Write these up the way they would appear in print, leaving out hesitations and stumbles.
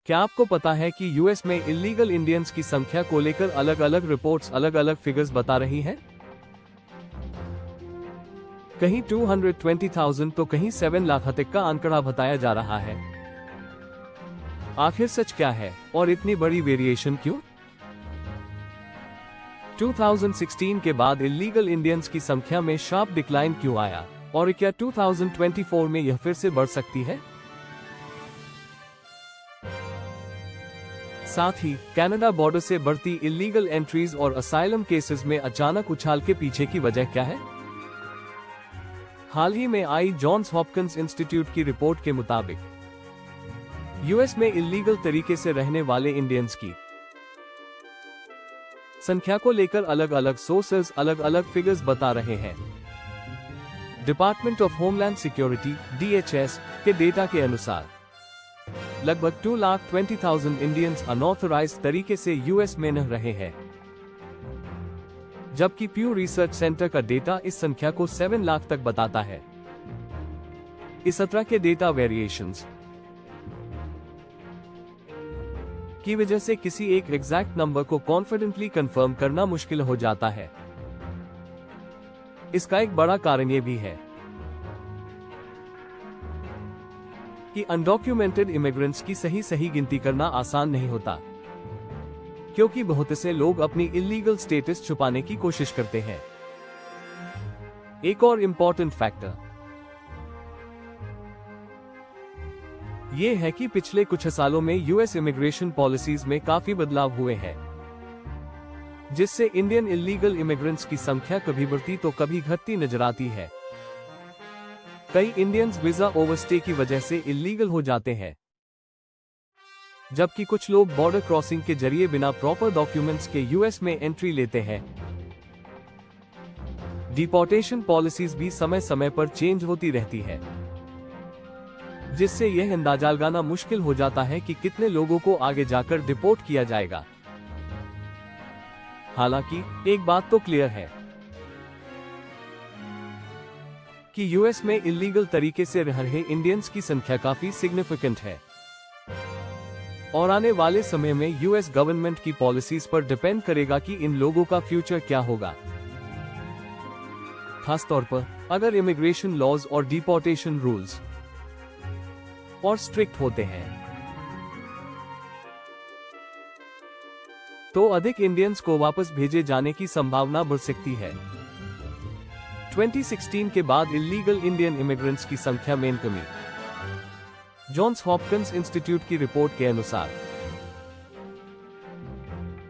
क्या आपको पता है कि यूएस में इल्लीगल इंडियंस की संख्या को लेकर अलग अलग रिपोर्ट्स अलग अलग फिगर्स बता रही हैं? कहीं 220,000 तो कहीं 7 लाख तक का आंकड़ा बताया जा रहा है। आखिर सच क्या है और इतनी बड़ी वेरिएशन क्यों? 2016 के बाद इल्लीगल इंडियंस की संख्या में शार्प डिक्लाइन क्यों आया और क्या 2024 में यह फिर से बढ़ सकती है? साथ ही कनाडा बॉर्डर से बढ़ती इल्लीगल एंट्रीज और असाइलम केसेस में अचानक उछाल के पीछे की वजह क्या है? हाल ही में आई जॉन्स हॉपकिंस इंस्टीट्यूट की रिपोर्ट के मुताबिक यूएस में इल्लीगल तरीके से रहने वाले इंडियंस की संख्या को लेकर अलग अलग सोर्सेज अलग अलग फिगर्स बता रहे हैं। Department of homeland security DHS के डेटा के अनुसार लगभग 2,20,000 इंडियंस अनऑथराइज्ड तरीके से यूएस में रह रहे हैं, जबकि प्यू रिसर्च सेंटर का डेटा इस संख्या को 7 लाख तक बताता है। इस तरह के डेटा वेरिएशंस की वजह से किसी एक एग्जैक्ट नंबर को कॉन्फिडेंटली कंफर्म करना मुश्किल हो जाता है। इसका एक बड़ा कारण यह भी है कि अनडॉक्यूमेंटेड इमिग्रेंट्स की सही गिनती करना आसान नहीं होता, क्योंकि बहुत से लोग अपनी इल्लीगल स्टेटस छुपाने की कोशिश करते हैं। एक और इंपॉर्टेंट फैक्टर यह है कि पिछले कुछ सालों में यूएस इमिग्रेशन पॉलिसीज में काफी बदलाव हुए हैं, जिससे इंडियन इल्लीगल इमिग्रेंट्स की संख्या कभी बढ़ती तो कभी घटती नजर आती है। कई इंडियंस वीजा ओवरस्टे की वजह से इल्लीगल हो जाते हैं, जबकि कुछ लोग बॉर्डर क्रॉसिंग के जरिए बिना प्रॉपर डॉक्यूमेंट्स के यूएस में एंट्री लेते हैं। डिपोर्टेशन पॉलिसीज भी समय समय पर चेंज होती रहती है, जिससे यह अंदाजा लगाना मुश्किल हो जाता है कि कितने लोगों को आगे जाकर डिपोर्ट किया जाएगा। हालांकि एक बात तो क्लियर है कि यूएस में इल्लीगल तरीके से रह रहे इंडियंस की संख्या काफी सिग्निफिकेंट है और आने वाले समय में यूएस गवर्नमेंट की पॉलिसीज पर डिपेंड करेगा कि इन लोगों का फ्यूचर क्या होगा। खास तौर पर अगर इमिग्रेशन लॉज और डिपोर्टेशन रूल्स और स्ट्रिक्ट होते हैं, तो अधिक इंडियंस को वापस भेजे जाने की संभावना बढ़ सकती है। 2016 के बाद इल्लीगल इंडियन इमिग्रेंट्स की संख्या में कमी। जॉन्स हॉपकिंस इंस्टीट्यूट की रिपोर्ट के अनुसार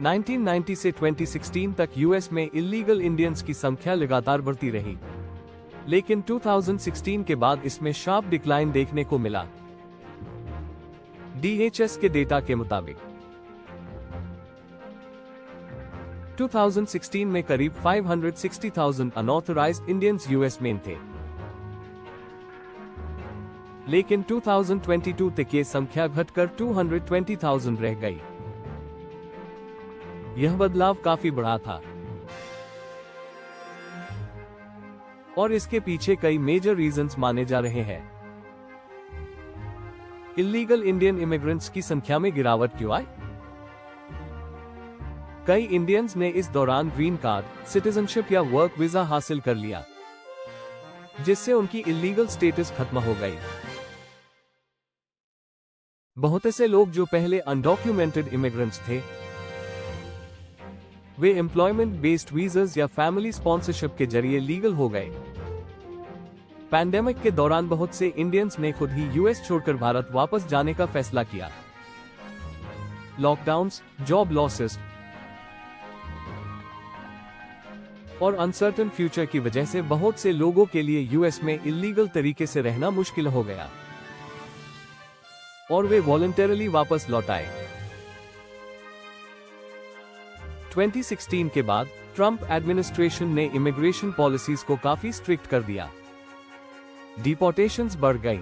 1990 से 2016 तक यूएस में इल्लीगल इंडियंस की संख्या लगातार बढ़ती रही, लेकिन 2016 के बाद इसमें शार्प डिक्लाइन देखने को मिला। DHS के डेटा के मुताबिक 2016 में करीब 560,000 अनऑथराइज्ड इंडियंस यूएस में थे, लेकिन 2022 तक ये संख्या घटकर 220,000 रह गई। यह बदलाव काफी बड़ा था और इसके पीछे कई मेजर रीजंस माने जा रहे हैं। इल्लीगल इंडियन इमिग्रेंट्स की संख्या में गिरावट क्यों आई? कई इंडियंस ने इस दौरान ग्रीन कार्ड, सिटीजनशिप या वर्क वीजा हासिल कर लिया, जिससे उनकी इल्लीगल स्टेटस खत्म हो गई। बहुत से लोग जो पहले अनडॉक्यूमेंटेड इमिग्रेंट्स थे, वे एम्प्लॉयमेंट बेस्ड वीजास या फैमिली स्पॉन्सरशिप के जरिए लीगल हो गए। पैंडेमिक के दौरान बहुत से इंडियंस ने खुद ही यूएस छोड़कर भारत वापस जाने का फैसला किया। लॉकडाउन्स, जॉब लॉसेस और अनसर्टेन फ्यूचर की वजह से बहुत से लोगों के लिए यूएस में इल्लीगल तरीके से रहना मुश्किल हो गया और वे वॉलंटरली वापस लौट आए। 2016 के बाद ट्रंप एडमिनिस्ट्रेशन ने इमिग्रेशन पॉलिसीज को काफी स्ट्रिक्ट कर दिया। डिपोर्टेशंस बढ़ गई,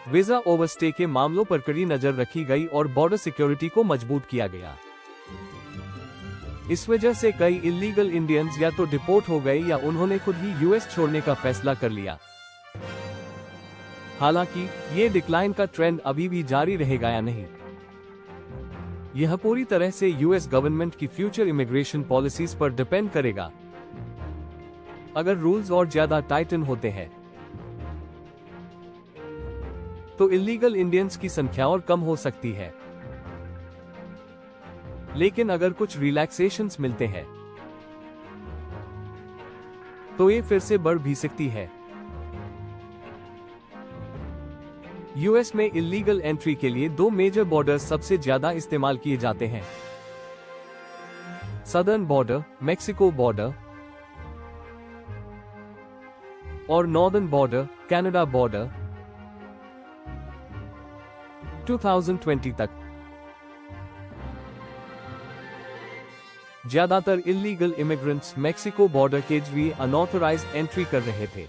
वीजा ओवरस्टे के मामलों पर कड़ी नजर रखी गई और बॉर्डर सिक्योरिटी को मजबूत किया गया। इस वजह से कई इल्लीगल इंडियंस या तो डिपोर्ट हो गए या उन्होंने खुद ही यूएस छोड़ने का फैसला कर लिया। हालांकि ये डिक्लाइन का ट्रेंड अभी भी जारी रहेगा या नहीं, यह पूरी तरह से यूएस गवर्नमेंट की फ्यूचर इमिग्रेशन पॉलिसीज पर डिपेंड करेगा। अगर रूल्स और ज्यादा टाइटन होते हैं तो इलीगल इंडियंस की संख्या और कम हो सकती है, लेकिन अगर कुछ रिलैक्सेशंस मिलते हैं तो ये फिर से बढ़ भी सकती है। यूएस में इलीगल एंट्री के लिए दो मेजर बॉर्डर्स सबसे ज्यादा इस्तेमाल किए जाते हैं, सदर्न बॉर्डर मेक्सिको बॉर्डर और नॉर्दर्न बॉर्डर कनाडा बॉर्डर। 2020 तक ज्यादातर इलीगल इमिग्रेंट्स मेक्सिको बॉर्डर के जरिए अनऑथराइज्ड एंट्री कर रहे थे,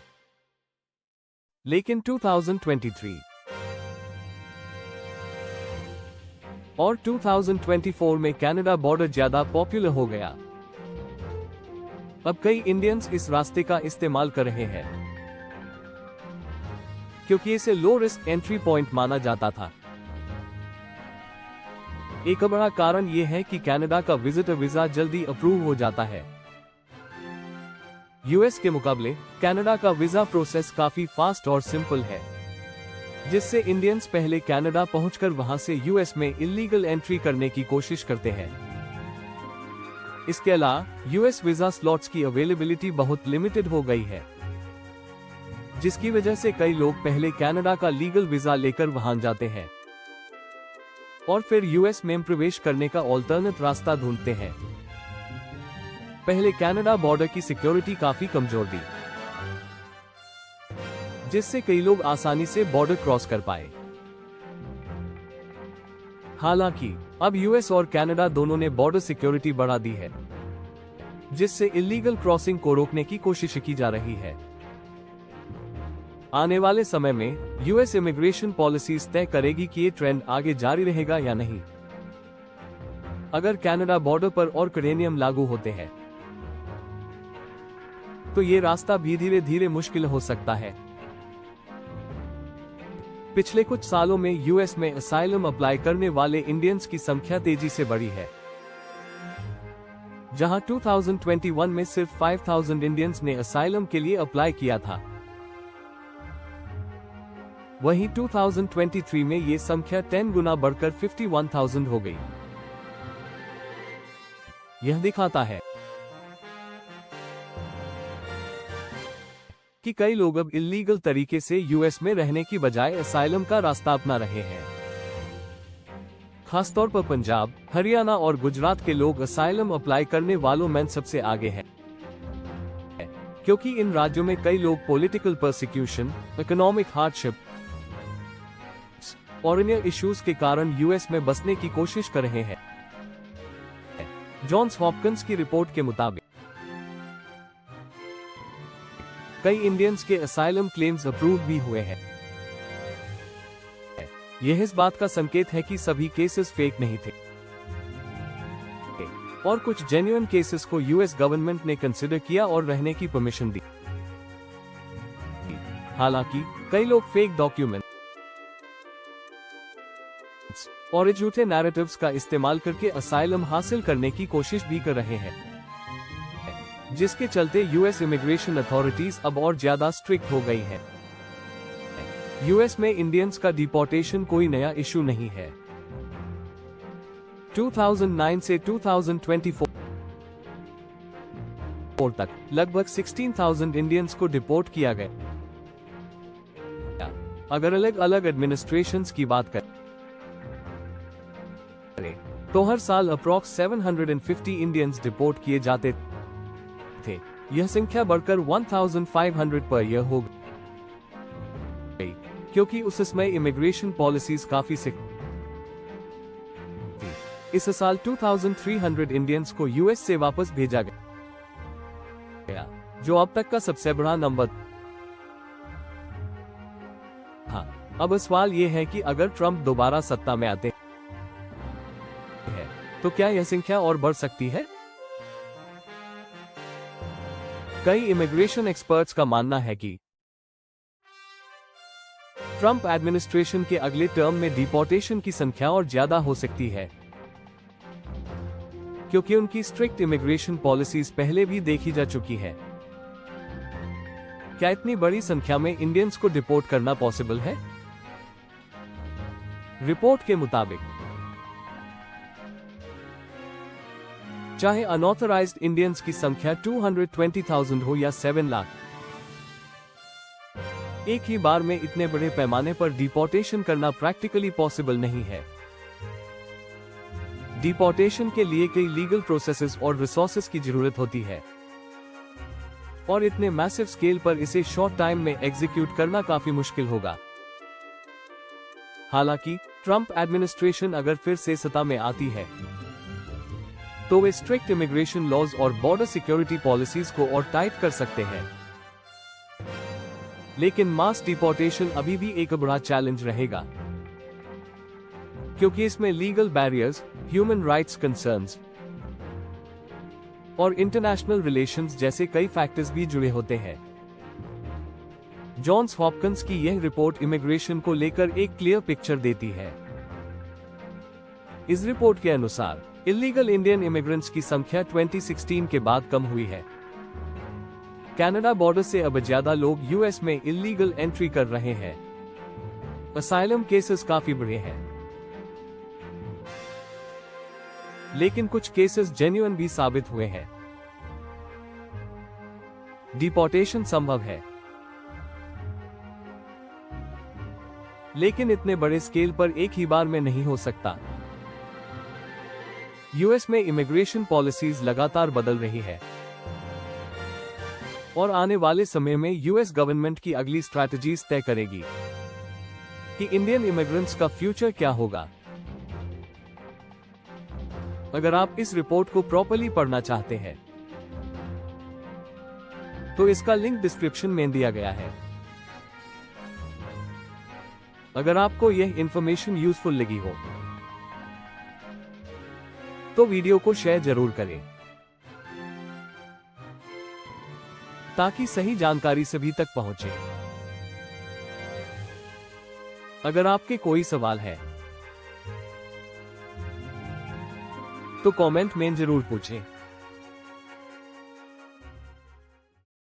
लेकिन 2023 और 2024 में कनाडा बॉर्डर ज्यादा पॉपुलर हो गया। अब कई इंडियंस इस रास्ते का इस्तेमाल कर रहे हैं क्योंकि इसे लो रिस्क एंट्री पॉइंट माना जाता था। एक बड़ा कारण यह है कि कनाडा का विजिटर वीजा जल्दी अप्रूव हो जाता है। यूएस के मुकाबले कनाडा का वीजा प्रोसेस काफी फास्ट और सिंपल है, जिससे इंडियंस पहले कनाडा पहुंचकर वहां से यूएस में इलीगल एंट्री करने की कोशिश करते हैं। इसके अलावा यूएस वीजा स्लॉट्स की अवेलेबिलिटी बहुत लिमिटेड हो गई है, जिसकी वजह से कई लोग पहले कनाडा का लीगल वीजा लेकर वहां जाते हैं और फिर यूएस में प्रवेश करने का ऑल्टरनेट रास्ता ढूंढते हैं। पहले कनाडा बॉर्डर की सिक्योरिटी काफी कमजोर थी, जिससे कई लोग आसानी से बॉर्डर क्रॉस कर पाए। हालांकि अब यूएस और कनाडा दोनों ने बॉर्डर सिक्योरिटी बढ़ा दी है, जिससे इलीगल क्रॉसिंग को रोकने की कोशिश की जा रही है। आने वाले समय में यूएस इमिग्रेशन पॉलिसीज तय करेगी कि ये ट्रेंड आगे जारी रहेगा या नहीं। अगर कनाडा बॉर्डर पर और कड़े नियम लागू होते हैं तो ये रास्ता भी धीरे धीरे मुश्किल हो सकता है। पिछले कुछ सालों में यूएस में असाइलम अप्लाई करने वाले इंडियंस की संख्या तेजी से बढ़ी है। जहां 2021 में सिर्फ 5,000 इंडियंस ने असाइलम के लिए अप्लाई किया था, वहीं 2023 में ये संख्या 10 गुना बढ़कर 51,000 हो गई। यह दिखाता है कि कई लोग अब इलीगल तरीके से यूएस में रहने की बजाय असाइलम का रास्ता अपना रहे हैं। खासतौर पर पंजाब, हरियाणा और गुजरात के लोग असाइलम अप्लाई करने वालों में सबसे आगे हैं, क्योंकि इन राज्यों में कई लोग पॉलिटिकल परसिक्यूशन, इकोनॉमिक हार्डशिप और अन्य इश्यूज के कारण यूएस में बसने की कोशिश कर रहे हैं। जॉन्स हॉपकिंस की रिपोर्ट के मुताबिक कई इंडियंस के असाइलम क्लेम्स अप्रूव भी हुए हैं। यह इस बात का संकेत है कि सभी केसेस फेक नहीं थे और कुछ जेन्युइन केसेस को यूएस गवर्नमेंट ने कंसिडर किया और रहने की परमिशन दी। हालांकि कई लोग फेक डॉक्यूमेंट और झूठे नैरेटिव्स का इस्तेमाल करके असाइलम हासिल करने की कोशिश भी कर रहे हैं, जिसके चलते यूएस इमिग्रेशन अथॉरिटीज अब और ज्यादा स्ट्रिक्ट हो गई है। यूएस में इंडियंस का डिपोर्टेशन कोई नया इशू नहीं है। 2009 से 2024 तक लगभग 16,000 इंडियंस को डिपोर्ट किया गया। अगर अलग अलग एडमिनिस्ट्रेशंस की बात करें तो हर साल अप्रॉक्स 750 इंडियंस डिपोर्ट किए जाते थे। यह संख्या बढ़कर 1,500 पर ईयर हो गई, क्योंकि उस समय इमिग्रेशन पॉलिसीज काफी सिक थी। इस साल 2,300 इंडियंस को यूएस से वापस भेजा गया, जो अब तक का सबसे बड़ा नंबर था। अब सवाल यह है कि अगर ट्रंप दोबारा सत्ता में आते हैं तो क्या यह संख्या और बढ़ सकती है? कई इमिग्रेशन एक्सपर्ट्स का मानना है कि ट्रंप एडमिनिस्ट्रेशन के अगले टर्म में डिपोर्टेशन की संख्या और ज्यादा हो सकती है, क्योंकि उनकी स्ट्रिक्ट इमिग्रेशन पॉलिसीज पहले भी देखी जा चुकी है। क्या इतनी बड़ी संख्या में इंडियंस को डिपोर्ट करना पॉसिबल है? रिपोर्ट के मुताबिक चाहे अनऑथराइज्ड इंडियंस की संख्या 220,000 हो या 7 लाख, एक ही बार में इतने बड़े पैमाने पर डिपोर्टेशन करना प्रैक्टिकली पॉसिबल नहीं है। डिपोर्टेशन के लिए कई लीगल प्रोसेसेस और रिसोर्सेज की जरूरत होती है, और इतने मैसिव स्केल पर इसे शॉर्ट टाइम में एग्जीक्यूट करना काफी मुश्किल होगा। हालांकि ट्रंप एडमिनिस्ट्रेशन अगर फिर से सत्ता में आती है तो वे स्ट्रिक्ट इमिग्रेशन लॉज और बॉर्डर सिक्योरिटी पॉलिसीज को और टाइट कर सकते हैं। लेकिन मास डिपोर्टेशन अभी भी एक बड़ा चैलेंज रहेगा, क्योंकि इसमें legal barriers, human rights concerns और इंटरनेशनल रिलेशंस जैसे कई फैक्टर्स भी जुड़े होते हैं। जॉन्स हॉपकिंस की यह रिपोर्ट इमिग्रेशन को लेकर एक क्लियर पिक्चर देती है। इस रिपोर्ट के अनुसार इलीगल इंडियन इमिग्रेंट्स की संख्या 2016 के बाद कम हुई है। कनाडा बॉर्डर से अब ज्यादा लोग यूएस में इलीगल एंट्री कर रहे हैं। असाइलम केसेस काफी बढ़े हैं, लेकिन कुछ केसेस जेन्युइन भी साबित हुए हैं। डिपोर्टेशन संभव है, लेकिन इतने बड़े स्केल पर एक ही बार में नहीं हो सकता। यूएस में इमिग्रेशन पॉलिसीज लगातार बदल रही है, और आने वाले समय में यूएस गवर्नमेंट की अगली स्ट्रैटेजीज तय करेगी कि इंडियन इमिग्रेंट्स का फ्यूचर क्या होगा। अगर आप इस रिपोर्ट को प्रॉपर्ली पढ़ना चाहते हैं तो इसका लिंक डिस्क्रिप्शन में दिया गया है। अगर आपको यह इंफॉर्मेशन यूजफुल लगी हो तो वीडियो को शेयर जरूर करें, ताकि सही जानकारी सभी तक पहुंचे। अगर आपके कोई सवाल है तो कमेंट में जरूर पूछें।